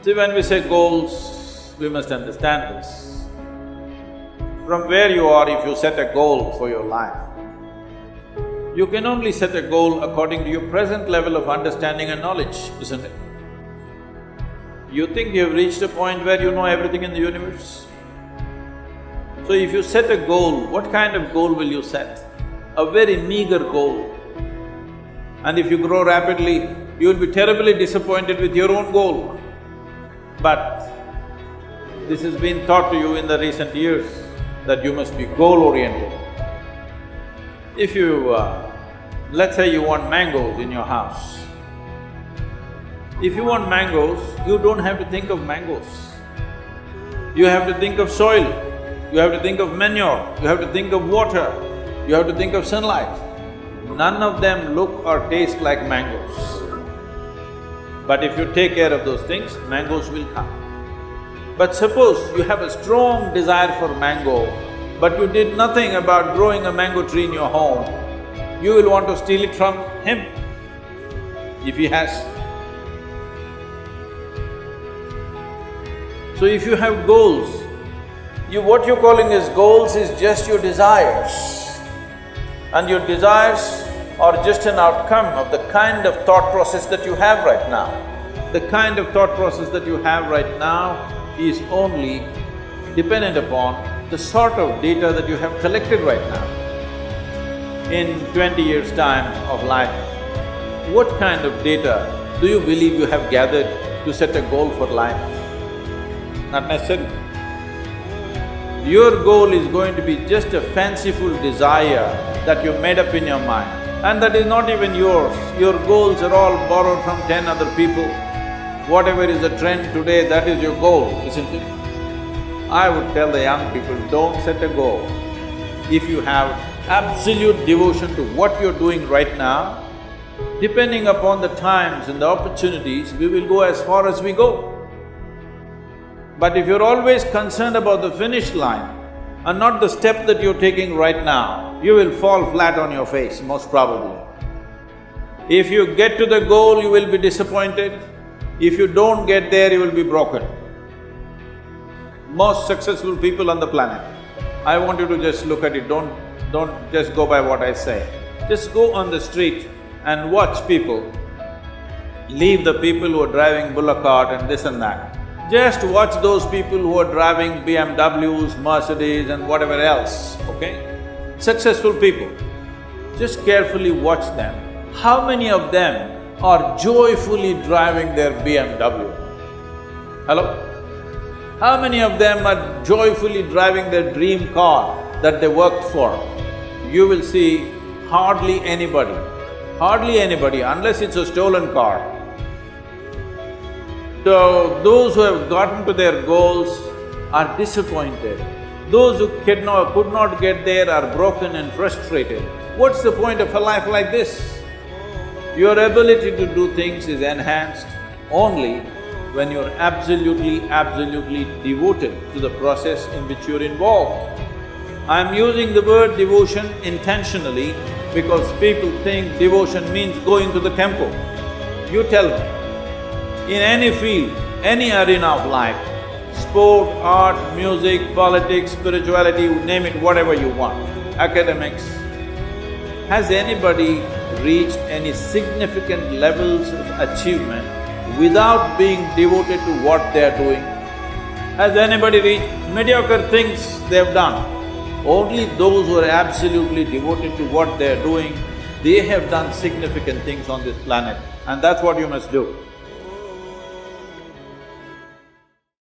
See, when we say goals, we must understand this. From where you are, if you set a goal for your life, you can only set a goal according to your present level of understanding and knowledge, isn't it? You think you've reached a point where you know everything in the universe? So if you set a goal, what kind of goal will you set? A very meager goal. And if you grow rapidly, you will be terribly disappointed with your own goal. But this has been taught to you in the recent years that you must be goal-oriented. If you… let's say you want mangoes in your house. If you want mangoes, you don't have to think of mangoes. You have to think of soil, you have to think of manure, you have to think of water, you have to think of sunlight. None of them look or taste like mangoes. But if you take care of those things, mangoes will come. But suppose you have a strong desire for mango, but you did nothing about growing a mango tree in your home, you will want to steal it from him, if he has. So if you have goals, what you're calling as goals is just your desires. And your desires are just an outcome of the kind of thought process that you have right now. The kind of thought process that you have right now is only dependent upon the sort of data that you have collected right now. In 20 years' time of life, what kind of data do you believe you have gathered to set a goal for life? Not necessarily. Your goal is going to be just a fanciful desire that you made up in your mind, and that is not even yours. Your goals are all borrowed from 10 other people. Whatever is the trend today, that is your goal, isn't it? I would tell the young people, don't set a goal. If you have absolute devotion to what you're doing right now, depending upon the times and the opportunities, we will go as far as we go. But if you're always concerned about the finish line and not the step that you're taking right now, you will fall flat on your face, most probably. If you get to the goal, you will be disappointed. If you don't get there, you will be broken. Most successful people on the planet, I want you to just look at it, don't just go by what I say. Just go on the street and watch people. Leave the people who are driving bullock cart and this and that. Just watch those people who are driving BMWs, Mercedes and whatever else, okay? Successful people. Just carefully watch them. How many of them are joyfully driving their BMW? Hello? How many of them are joyfully driving their dream car that they worked for? You will see hardly anybody unless it's a stolen car. So, those who have gotten to their goals are disappointed. Those who could not get there are broken and frustrated. What's the point of a life like this? Your ability to do things is enhanced only when you're absolutely devoted to the process in which you're involved. I'm using the word devotion intentionally because people think devotion means going to the temple. You tell me, in any field, any arena of life, sport, art, music, politics, spirituality, name it, whatever you want, academics, has anybody reached any significant levels of achievement without being devoted to what they are doing? Has anybody reached mediocre things they have done? Only those who are absolutely devoted to what they are doing, they have done significant things on this planet, and that's what you must do.